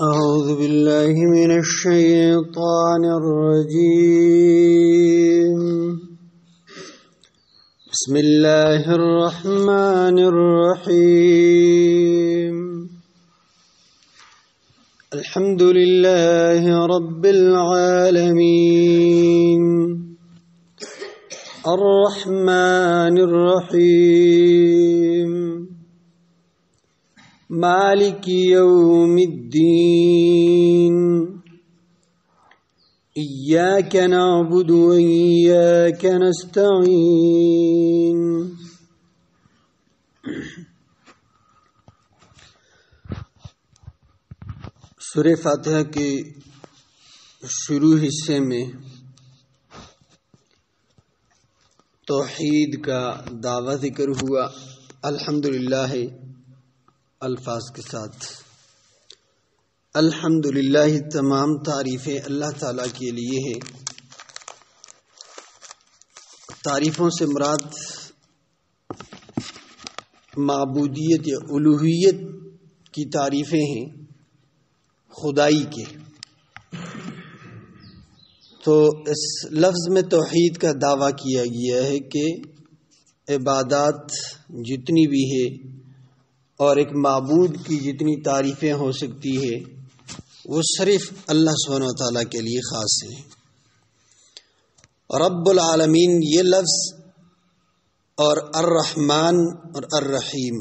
أعوذ بالله من الشيطان الرجيم. بسم الله الرحمن الرحيم. الحمد لله رب العالمين الرحمن الرحيم مالك يوم الدين إياك نعبد وإياك نستعين. سورہ فاتحہ کے شروع حصے میں توحید کا دعویٰ ذکر ہوا الحمدللہ الفاظ کے ساتھ. الحمدللہ تمام تعریفیں اللہ تعالیٰ کے لیے ہے. تعریفوں سے مراد معبودیت یا الوہیت کی تعریفیں ہیں خدائی کے. تو اس لفظ میں توحید کا دعویٰ کیا گیا ہے کہ عبادات جتنی بھی ہے اور ایک معبود کی جتنی تعریفیں ہو سکتی ہے وہ صرف اللہ سبحانہ و تعالیٰ کے لیے خاص ہیں. رب العالمین یہ لفظ اور الرحمن اور الرحیم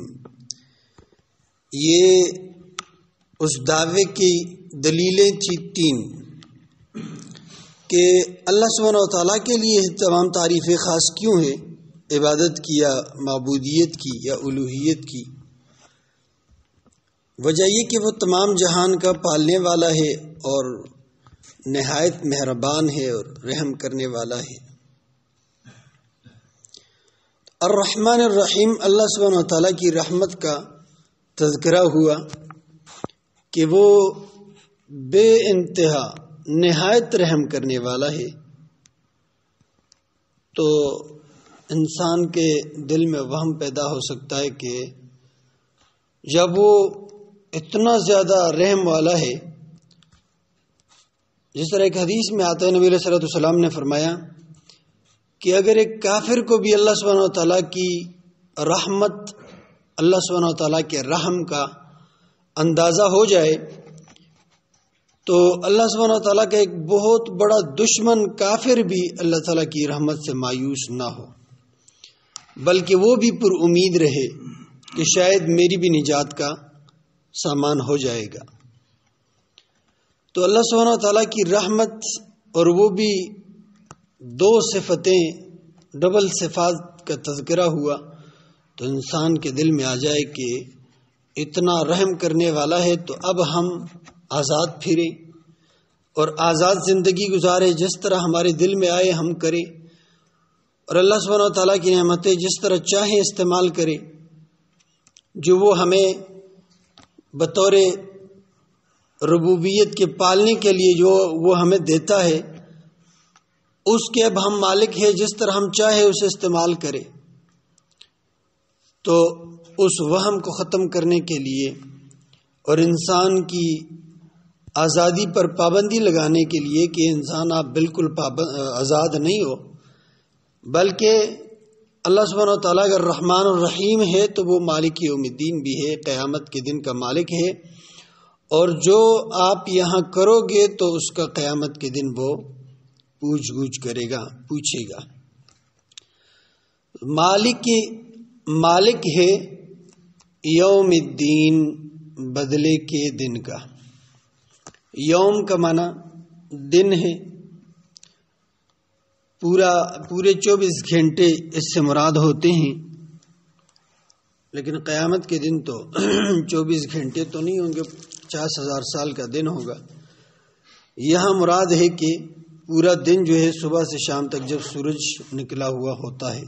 یہ اس دعوے کی دلیلیں تھی تین کہ اللہ سبحانہ و تعالیٰ کے لیے تمام تعریفیں خاص کیوں ہیں، عبادت کی یا معبودیت کی یا الوہیت کی. وجہ یہ کہ وہ تمام جہان کا پالنے والا ہے اور نہایت مہربان ہے اور رحم کرنے والا ہے. الرحمن الرحیم اللہ سبحانہ و تعالیٰ کی رحمت کا تذکرہ ہوا کہ وہ بے انتہا نہایت رحم کرنے والا ہے. تو انسان کے دل میں وہم پیدا ہو سکتا ہے کہ جب وہ اتنا زیادہ رحم والا ہے، جس طرح ایک حدیث میں آتا ہے نبی علیہ الصلوۃ والسلام نے فرمایا کہ اگر ایک کافر کو بھی اللہ سبحانہ و تعالیٰ کی رحمت، اللہ سبحانہ و تعالیٰ کے رحم کا اندازہ ہو جائے تو اللہ سبحانہ و تعالیٰ کا ایک بہت بڑا دشمن کافر بھی اللہ تعالیٰ کی رحمت سے مایوس نہ ہو، بلکہ وہ بھی پر امید رہے کہ شاید میری بھی نجات کا سامان ہو جائے گا. تو اللہ سبحانہ و تعالیٰ کی رحمت اور وہ بھی دو صفتیں، ڈبل صفات کا تذکرہ ہوا تو انسان کے دل میں آ جائے کہ اتنا رحم کرنے والا ہے تو اب ہم آزاد پھریں اور آزاد زندگی گزارے، جس طرح ہمارے دل میں آئے ہم کریں اور اللہ سبحانہ و تعالیٰ کی نعمتیں جس طرح چاہیں استعمال کریں. جو وہ ہمیں بطور ربوبیت کے پالنے کے لیے جو وہ ہمیں دیتا ہے اس کے اب ہم مالک ہیں، جس طرح ہم چاہے اسے استعمال کریں. تو اس وہم کو ختم کرنے کے لیے اور انسان کی آزادی پر پابندی لگانے کے لیے کہ انسان آپ بالکل آزاد نہیں ہو، بلکہ اللہ سبحانہ و تعالیٰ اگر رحمان الرحیم ہے تو وہ مالک یوم الدین بھی ہے، قیامت کے دن کا مالک ہے، اور جو آپ یہاں کرو گے تو اس کا قیامت کے دن وہ پوچھ گچھ کرے گا، پوچھے گا. مالک ہے یوم الدین، بدلے کے دن کا. یوم کا معنی دن ہے. پورے 24 گھنٹے اس سے مراد ہوتے ہیں، لیکن قیامت کے دن تو 24 گھنٹے تو نہیں ہوں گے، 50,000 سال کا دن ہوگا. یہاں مراد ہے کہ پورا دن جو ہے صبح سے شام تک جب سورج نکلا ہوا ہوتا ہے.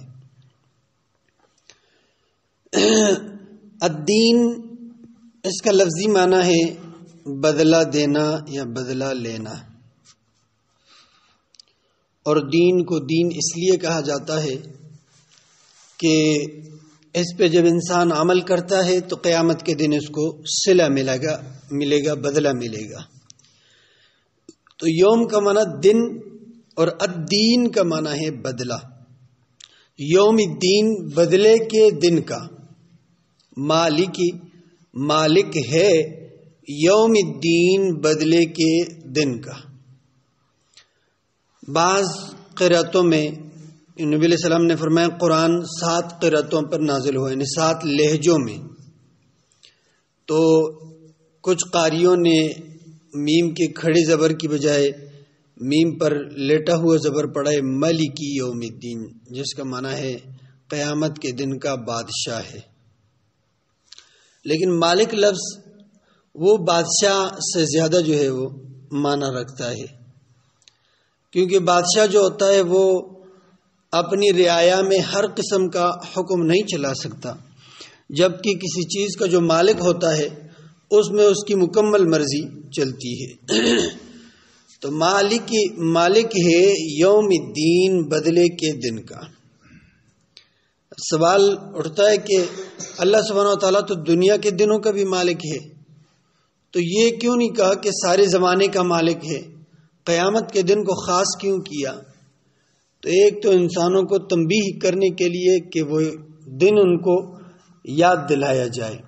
الدین اس کا لفظی معنی ہے بدلہ دینا یا بدلہ لینا. اور دین کو دین اس لیے کہا جاتا ہے کہ اس پہ جب انسان عمل کرتا ہے تو قیامت کے دن اس کو صلہ ملے گا، بدلہ ملے گا۔ تو یوم کا معنی دن اور الدین کا معنی ہے بدلہ۔ یوم الدین بدلے کے دن کا، مالک ہے یوم الدین بدلے کے دن کا۔ بعض قرأتوں میں نبی علیہ السلام نے فرمایا قرآن 7 قرأتوں پر نازل ہوا، یعنی 7 لہجوں میں۔ تو کچھ قاریوں نے میم کے کھڑے زبر کی بجائے میم پر لیٹا ہوا زبر پڑھا ہے مالکی یوم الدین، جس کا معنی ہے قیامت کے دن کا بادشاہ ہے۔ لیکن مالک لفظ وہ بادشاہ سے زیادہ جو ہے وہ معنی رکھتا ہے، کیونکہ بادشاہ جو ہوتا ہے وہ اپنی رعایا میں ہر قسم کا حکم نہیں چلا سکتا، جبکہ کسی چیز کا جو مالک ہوتا ہے اس میں اس کی مکمل مرضی چلتی ہے۔ تو مالک ہے یوم الدین بدلے کے دن کا۔ سوال اٹھتا ہے کہ اللہ سبحانہ و تعالیٰ تو دنیا کے دنوں کا بھی مالک ہے، تو یہ کیوں نہیں کہا کہ سارے زمانے کا مالک ہے؟ قیامت کے دن کو خاص کیوں کیا؟ تو ایک تو انسانوں کو تنبیہ کرنے کے لیے کہ وہ دن ان کو یاد دلایا جائے،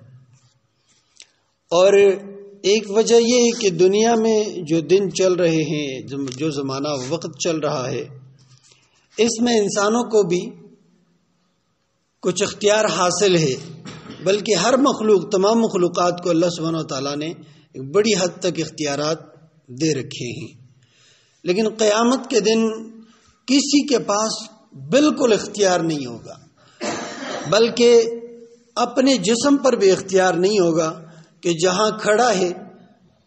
اور ایک وجہ یہ ہے کہ دنیا میں جو دن چل رہے ہیں، جو زمانہ وقت چل رہا ہے، اس میں انسانوں کو بھی کچھ اختیار حاصل ہے، بلکہ ہر مخلوق، تمام مخلوقات کو اللہ سبحانہ و تعالیٰ نے ایک بڑی حد تک اختیارات دے رکھے ہیں۔ لیکن قیامت کے دن کسی کے پاس بالکل اختیار نہیں ہوگا، بلکہ اپنے جسم پر بھی اختیار نہیں ہوگا کہ جہاں کھڑا ہے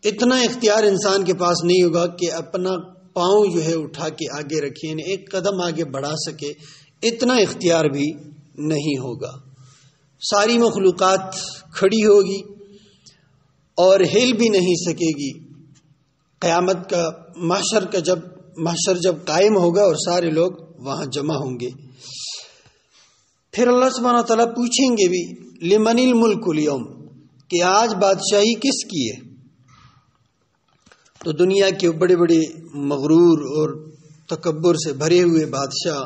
اتنا اختیار انسان کے پاس نہیں ہوگا کہ اپنا پاؤں جو ہے اٹھا کے آگے رکھے، یعنی ایک قدم آگے بڑھا سکے، اتنا اختیار بھی نہیں ہوگا۔ ساری مخلوقات کھڑی ہوگی اور ہل بھی نہیں سکے گی۔ قیامت کا محشر جب قائم ہوگا اور سارے لوگ وہاں جمع ہوں گے، پھر اللہ سبحانہ وتعالیٰ پوچھیں گے بھی لمن الملک اليوم، کہ آج بادشاہی کس کی ہے؟ تو دنیا کے بڑے بڑے مغرور اور تکبر سے بھرے ہوئے بادشاہ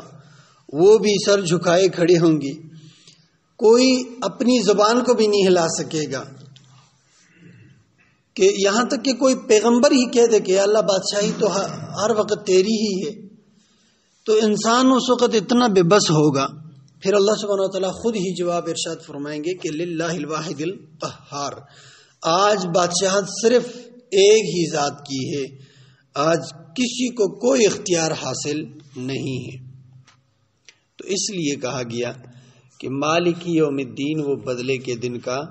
وہ بھی سر جھکائے کھڑے ہوں گے، کوئی اپنی زبان کو بھی نہیں ہلا سکے گا، کہ یہاں تک کہ کوئی پیغمبر ہی کہہ دے کہ اللہ بادشاہی تو ہر وقت تیری ہی ہے، تو انسان اس وقت اتنا بے بس ہوگا۔ پھر اللہ سبحانہ وتعالیٰ خود ہی جواب ارشاد فرمائیں گے کہ للہ الواحد القہار، آج بادشاہت صرف ایک ہی ذات کی ہے، آج کسی کو کوئی اختیار حاصل نہیں ہے۔ تو اس لیے کہا گیا کہ مالک یوم الدین وہ بدلے کے دن کا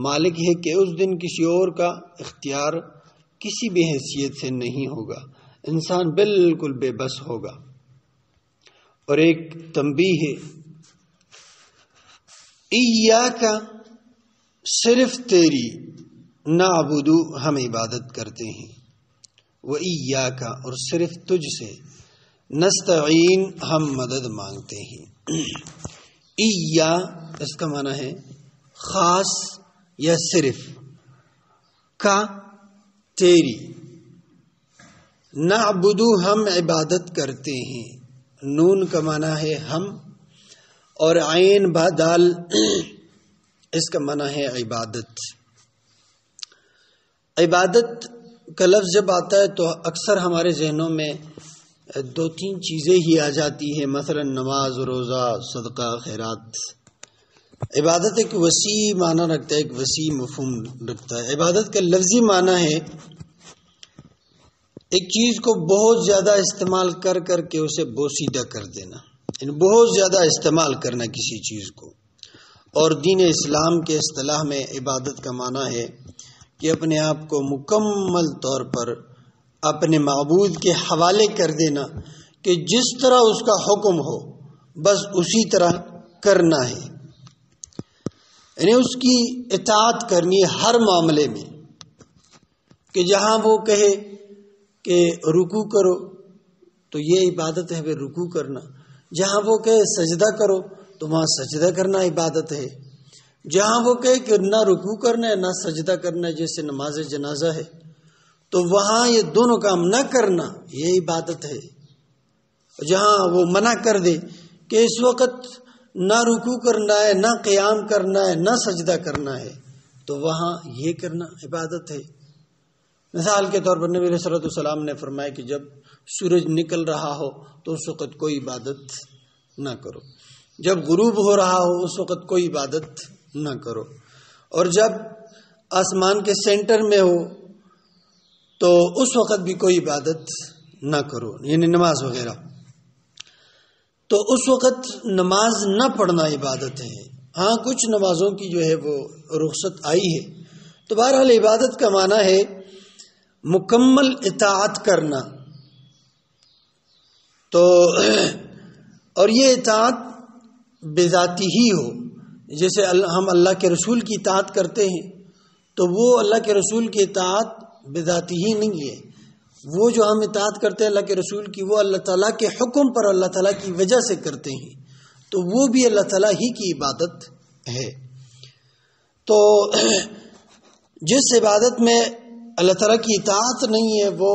مالک ہے کہ اس دن کسی اور کا اختیار کسی بھی حیثیت سے نہیں ہوگا، انسان بالکل بے بس ہوگا۔ اور ایک تنبیہ ہے، ایاکا صرف تیری، نعبدو ہم عبادت کرتے ہیں، و ایاکا اور صرف تجھ سے، نستعین ہم مدد مانگتے ہیں۔ ایا اس کا معنی ہے خاص یا صرف، کا تیری، نعبدو ہم عبادت کرتے ہیں، نون کا معنی ہے ہم، اور عین با دال اس کا معنی ہے عبادت۔ عبادت کا لفظ جب آتا ہے تو اکثر ہمارے ذہنوں میں 2-3 چیزیں ہی آ جاتی ہیں، مثلا نماز، روزہ، صدقہ، خیرات۔ عبادت ایک وسیع معنی رکھتا ہے، ایک وسیع مفہوم رکھتا ہے۔ عبادت کا لفظی معنی ہے ایک چیز کو بہت زیادہ استعمال کر کے اسے بوسیدہ کر دینا، یعنی بہت زیادہ استعمال کرنا کسی چیز کو۔ اور دین اسلام کے اصطلاح میں عبادت کا معنی ہے کہ اپنے آپ کو مکمل طور پر اپنے معبود کے حوالے کر دینا، کہ جس طرح اس کا حکم ہو بس اسی طرح کرنا ہے، یعنی اس کی اطاعت کرنی ہے ہر معاملے میں، کہ جہاں وہ کہے کہ رکوع کرو تو یہ عبادت ہے، رکوع کرنا، جہاں وہ کہے سجدہ کرو تو وہاں سجدہ کرنا عبادت ہے. جہاں وہ کہے کہ نہ رکوع کرنا ہے نہ سجدہ کرنا ہے جیسے نماز جنازہ ہے تو وہاں یہ دونوں کام نہ کرنا یہ عبادت ہے. جہاں وہ منع کر دے کہ اس وقت نہ رکوع کرنا ہے نہ قیام کرنا ہے نہ سجدہ کرنا ہے تو وہاں یہ کرنا عبادت ہے. مثال کے طور پر نبی علیہ الصلوۃ والسلام نے فرمایا کہ جب سورج نکل رہا ہو تو اس وقت کوئی عبادت نہ کرو، جب غروب ہو رہا ہو اس وقت کوئی عبادت نہ کرو، اور جب آسمان کے سینٹر میں ہو تو اس وقت بھی کوئی عبادت نہ کرو، یعنی نماز وغیرہ. تو اس وقت نماز نہ پڑھنا عبادت ہے. ہاں کچھ نمازوں کی جو ہے وہ رخصت آئی ہے. تو بہرحال عبادت کا معنی ہے مکمل اطاعت کرنا. تو اور یہ اطاعت بذاتی ہی ہو، جیسے ہم اللہ کے رسول کی اطاعت کرتے ہیں تو وہ اللہ کے رسول کی اطاعت بذاتی ہی نہیں ہے. وہ جو ہم اطاعت کرتے ہیں اللہ کے رسول کی وہ اللہ تعالیٰ کے حکم پر اللہ تعالیٰ کی وجہ سے کرتے ہیں تو وہ بھی اللہ تعالیٰ ہی کی عبادت ہے. تو جس عبادت میں اللہ تعالیٰ کی اطاعت نہیں ہے وہ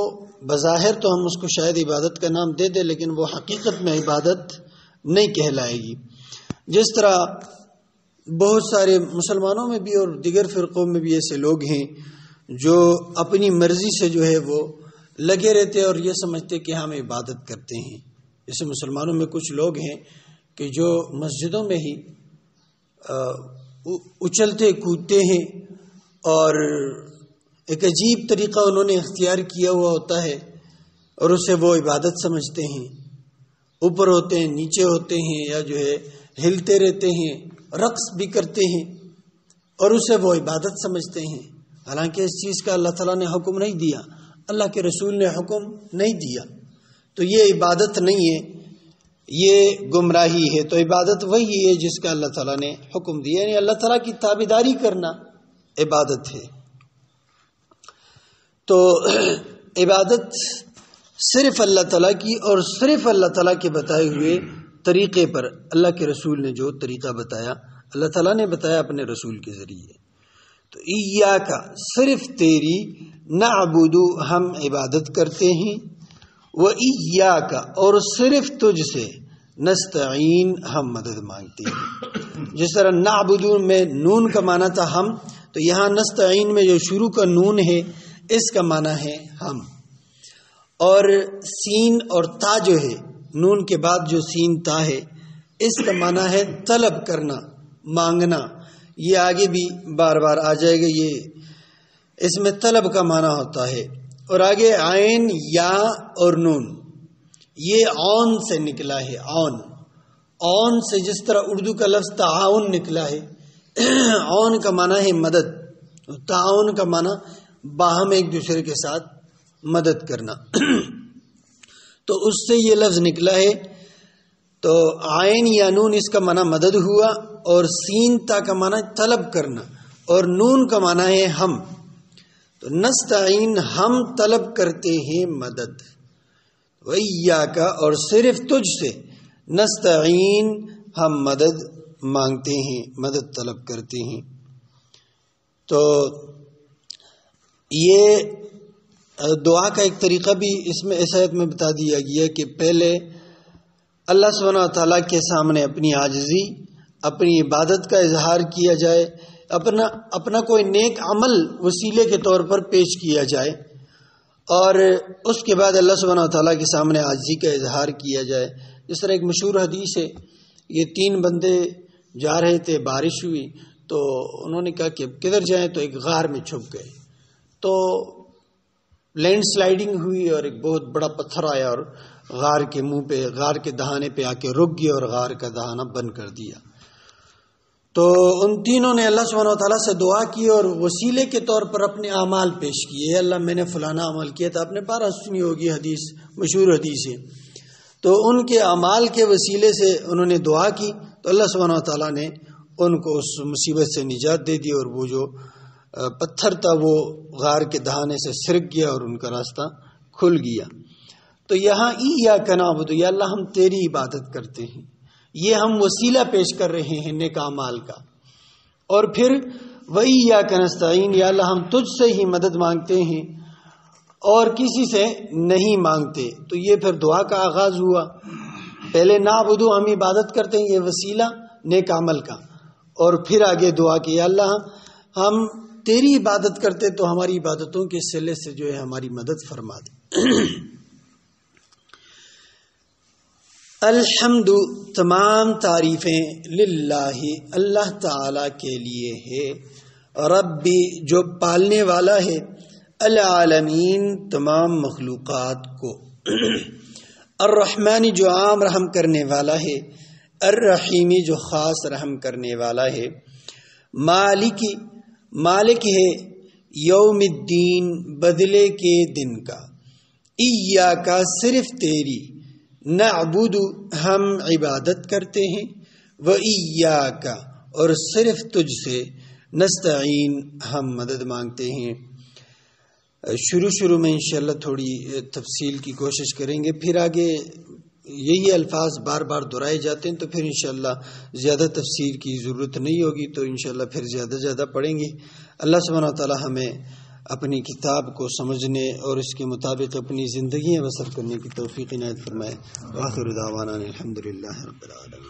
بظاہر تو ہم اس کو شاید عبادت کا نام دے دیں لیکن وہ حقیقت میں عبادت نہیں کہلائے گی. جس طرح بہت سارے مسلمانوں میں بھی اور دیگر فرقوں میں بھی ایسے لوگ ہیں جو اپنی مرضی سے جو ہے وہ لگے رہتے اور یہ سمجھتے کہ ہم عبادت کرتے ہیں. جیسے مسلمانوں میں کچھ لوگ ہیں کہ جو مسجدوں میں ہی اچھلتے کودتے ہیں اور ایک عجیب طریقہ انہوں نے اختیار کیا ہوا ہوتا ہے اور اسے وہ عبادت سمجھتے ہیں. اوپر ہوتے ہیں نیچے ہوتے ہیں یا جو ہے ہلتے رہتے ہیں رقص بھی کرتے ہیں اور اسے وہ عبادت سمجھتے ہیں. حالانکہ اس چیز کا اللہ تعالیٰ نے حکم نہیں دیا، اللہ کے رسول نے حکم نہیں دیا. تو یہ عبادت نہیں ہے، یہ گمراہی ہے. تو عبادت وہی ہے جس کا اللہ تعالیٰ نے حکم دیا، یعنی اللہ تعالیٰ کی تابعداری کرنا عبادت ہے. تو عبادت صرف اللہ تعالیٰ کی اور صرف اللہ تعالیٰ کے بتائے ہوئے طریقے پر، اللہ کے رسول نے جو طریقہ بتایا اللہ تعالیٰ نے بتایا اپنے رسول کے ذریعے. تو ایاکا صرف تیری نعبدو ہم عبادت کرتے ہیں، و ایاکا اور صرف تجھ سے نستعین ہم مدد مانگتے ہیں. جس طرح نعبدو میں نون کا معنی تھا ہم، تو یہاں نستعین میں جو شروع کا نون ہے اس کا معنی ہے ہم. اور سین اور تا جو ہے نون کے بعد جو سین تا ہے اس کا معنی ہے طلب کرنا، مانگنا. یہ آگے بھی بار بار آ جائے گا، یہ اس میں طلب کا معنی ہوتا ہے. اور آگے عین یا اور نون یہ اون سے نکلا ہے. اون سے جس طرح اردو کا لفظ تعاون نکلا ہے، اون کا معنی ہے مدد، تعاون کا معنی باہم ایک دوسرے کے ساتھ مدد کرنا. تو اس سے یہ لفظ نکلا ہے. تو عین یا نون اس کا معنی مدد ہوا اور سین تا کا معنی طلب کرنا اور نون کا معنی ہے ہم. تو نستعین ہم طلب کرتے ہیں مدد، وَإِيَّاكَ اور صرف تجھ سے نستعین ہم مدد مانگتے ہیں، مدد طلب کرتے ہیں. تو یہ دعا کا ایک طریقہ بھی اس میں اس آیت میں بتا دیا گیا کہ پہلے اللہ سبحانہ و تعالیٰ کے سامنے اپنی عاجزی، اپنی عبادت کا اظہار کیا جائے، اپنا کوئی نیک عمل وسیلے کے طور پر پیش کیا جائے، اور اس کے بعد اللہ سبحانہ و تعالیٰ کے سامنے عاجزی کا اظہار کیا جائے. اس طرح ایک مشہور حدیث ہے، یہ 3 بندے جا رہے تھے، بارش ہوئی تو انہوں نے کہا کہ کدھر جائیں، تو ایک غار میں چھپ گئے. تو لینڈ سلائیڈنگ ہوئی اور ایک بہت بڑا پتھر آیا اور غار کے منہ پہ، غار کے دہانے پہ آ کے رک گیا اور غار کا دہانہ بند کر دیا. تو ان تینوں نے اللہ سبحانہ و تعالیٰ سے دعا کی اور وسیلے کے طور پر اپنے اعمال پیش کیے. اللہ میں نے فلانا عمل کیا تھا، آپ نے بارہ سنی ہوگی حدیث، مشہور حدیث ہے. تو ان کے اعمال کے وسیلے سے انہوں نے دعا کی تو اللہ سبحانہ و تعالیٰ نے ان کو اس مصیبت سے نجات دے دی اور وہ جو پتھر تھا وہ غار کے دہانے سے سرک گیا اور ان کا راستہ کھل گیا. تو یہاں ایاک نعبد، یا اللہ ہم تیری عبادت کرتے ہیں، یہ ہم وسیلہ پیش کر رہے ہیں نیک اعمال کا. اور پھر وَإِيَّاكَ نَسْتَعِينُ، یا اللہ ہم تجھ سے ہی مدد مانگتے ہیں اور کسی سے نہیں مانگتے. تو یہ پھر دعا کا آغاز ہوا. پہلے نعبد، ہم عبادت کرتے ہیں، یہ وسیلہ نیک عمل کا، اور پھر آگے دعا کی یا اللہ ہم تیری عبادت کرتے تو ہماری عبادتوں کے سلے سے جو ہے ہماری مدد فرما دے. الحمد، تمام تعریفیں للہ، اللہ تعالی کے لیے ہے. ربی، جو پالنے والا ہے، العالمین، تمام مخلوقات کو. الرحمن، جو عام رحم کرنے والا ہے. الرحیمی، جو خاص رحم کرنے والا ہے. مالک، مالک ہے یوم الدین، بدلے کے دن کا. ایاک، صرف تیری. نعبد، ہم عبادت کرتے ہیں. وایاک، اور صرف تجھ سے. نستعین، ہم مدد مانگتے ہیں. شروع میں انشاءاللہ تھوڑی تفصیل کی کوشش کریں گے، پھر آگے یہی الفاظ بار بار دہرائے جاتے ہیں تو پھر انشاءاللہ زیادہ تفسیر کی ضرورت نہیں ہوگی، تو انشاءاللہ پھر زیادہ پڑھیں گے. اللہ سبحانہ و تعالی ہمیں اپنی کتاب کو سمجھنے اور اس کے مطابق اپنی زندگیاں بسر کرنے کی توفیق عنایت فرمائے. وآخر دعوانا الحمدللہ رب العالمین.